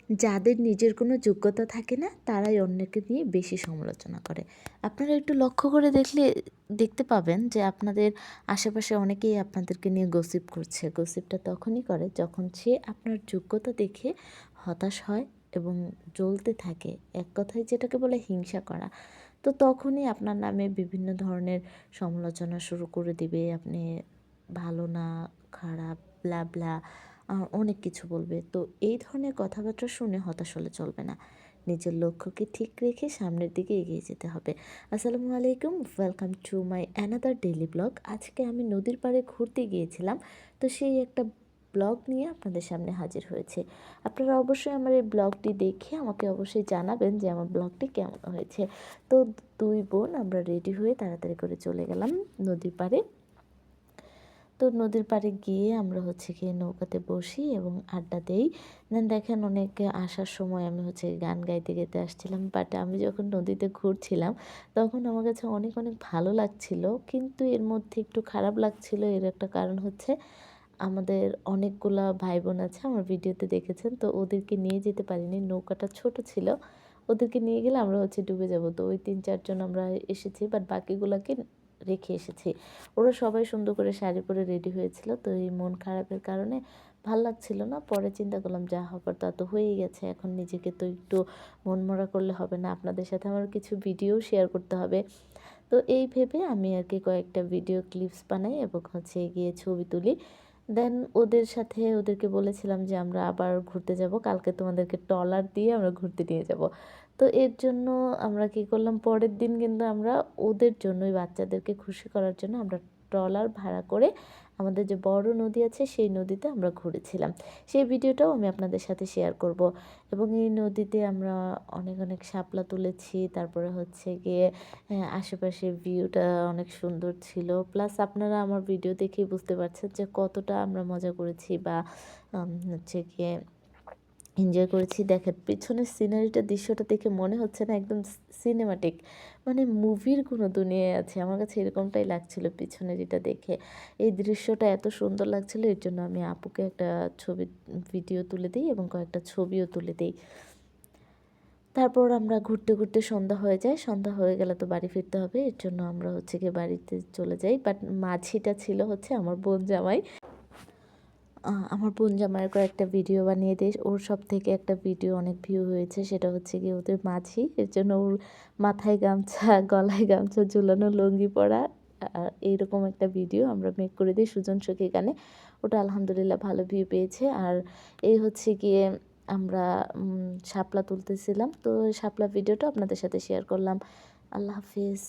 যাদের নিজের কোনো যোগ্যতা থাকে না তারাই অন্যকে নিয়ে বেশি সমালোচনা করে। আপনারা একটু লক্ষ্য করে দেখতে পাবেন যে আপনাদের আশেপাশে অনেকেই আপনাদেরকে নিয়ে গসিপ করছে। গসিপটা তখনই করে যখন সে আপনার যোগ্যতা দেখে হতাশ হয় এবং জ্বলতে থাকে। এক কথায় যেটাকে বলে হিংসা করা। তো তখনই আপনার নামে বিভিন্ন ধরনের সমালোচনা শুরু করে দিবে। আপনি ভালো না, খারাপ, ব্লা ব্লা অনেক কিছু বলবে। তো এই ধরনের কথাবার্তা শুনে হতাশ হলে চলবে না। নিজের লক্ষ্যকে ঠিক রেখে সামনের দিকে এগিয়ে যেতে হবে। আসসালামু আলাইকুম, welcome to my another daily blog. আজকে আমি নদীর পাড়ে ঘুরতে গিয়েছিলাম। তো সেই একটা ব্লগ নিয়ে আপনাদের সামনে হাজির হয়েছে। আপনারা অবশ্যই আমার এই ব্লগটি দেখে আমাকে অবশ্যই জানাবেন যে আমার ব্লগটি কেমন হয়েছে। তো দুই বোন আমরা রেডি হয়ে তাড়াতাড়ি করে চলে গেলাম নদীর পাড়ে। তো নদীর পাড়ে গিয়ে আমরা গিয়ে নৌকাতে বসি এবং আড্ডা দেই। দেন দেখেন অনেকে আসার সময় আমি গান গাইতে গাইতে আসছিলাম। বাট আমি যখন নদীতে ঘুরছিলাম তখন আমার কাছে অনেক অনেক ভালো লাগছিল। কিন্তু এর মধ্যে একটু খারাপ লাগছিল। এর একটা কারণ আমাদের অনেকগুলা ভাই বোন আছে, আমার ভিডিওতে দেখেছেন। তো ওদেরকে নিয়ে যেতে পারিনি, নৌকাটা ছোট ছিল। ওদেরকে নিয়ে গেলে আমরা ডুবে যাব। তো ওই ৩-৪ জন আমরা এসেছি, বাট বাকিগুলাকে রেখে এসেছি। ওরা সবাই সুন্দর করে শাড়ি পরে রেডি হয়েছিল। তো এই মন খারাপের কারণে ভাল লাগছিল না। পরে চিন্তা করলাম যা হবার তা তো হয়েই গেছে। এখন নিজেকে তো একটু মনমরা করলে হবে না। আপনাদের সাথে আমার কিছু ভিডিও শেয়ার করতে হবে। তো এই ভেবে আমি কয়েকটা ভিডিও ক্লিপস বানাই এবং গিয়ে ছবি তুলি। দেন ওদেরকে বলেছিলাম যে আমরা আবার ঘুরতে যাব। কালকে তোমাদেরকে ট্রলার দিয়ে আমরা ঘুরতে নিয়ে যাব। তো এর জন্য আমরা কী করলাম, পরের দিন কিন্তু আমরা ওদের জন্য, ওই বাচ্চাদেরকে খুশি করার জন্য আমরা ট্রলার ভাড়া করে আমাদের যে বড় নদী আছে সেই নদীতে আমরা ঘুরেছিলাম। সেই ভিডিওটাও আমি আপনাদের সাথে শেয়ার করব। এবং এই নদীতে আমরা অনেক অনেক শাপলা তুলেছি। তারপরে গিয়ে আশেপাশের ভিউটা অনেক সুন্দর ছিল। প্লাস আপনারা আমার ভিডিও দেখেই বুঝতে পারছেন যে কতটা আমরা মজা করেছি বা গিয়ে এনজয় করেছি। দেখেন পিছনের সিনারিটা, দৃশ্যটা দেখে মনে হচ্ছে না একদম সিনেমাটিক, মানে মুভির কোনো দুনিয়ায় আছে। আমার কাছে এরকমটাই লাগছিল পিছনের এটা দেখে। এই দৃশ্যটা এত সুন্দর লাগছিল, এর জন্য আমি আপুকে একটা ভিডিও তুলে দিই এবং কয়েকটা ছবিও তুলে দিই। তারপর আমরা ঘুরতে ঘুরতে সন্ধ্যা হয়ে যায়। সন্ধ্যা হয়ে গেলে তো বাড়ি ফিরতে হবে। এর জন্য আমরা গিয়ে বাড়িতে চলে যাই। বাট মাঝিটা ছিল আমার বোন জামাই। আমার বোন জামাইয়ের কয়েকটা ভিডিও বানিয়ে দেই। ওর সবথেকে একটা ভিডিও অনেক ভিউ হয়েছে। সেটা গিয়ে ওদের মাঝি। এর জন্য ওর মাথায় গামছা, গলায় গামছা ঝুলানো, লুঙ্গি পরা এইরকম একটা ভিডিও আমরা মেক করে দিই সুজন সখী গানে। ওটা আলহামদুলিল্লাহ ভালো ভিউ পেয়েছে। আর এই গিয়ে আমরা শাপলা তুলতেছিলাম। তো শাপলা ভিডিওটা আপনাদের সাথে শেয়ার করলাম। আল্লাহ হাফিজ।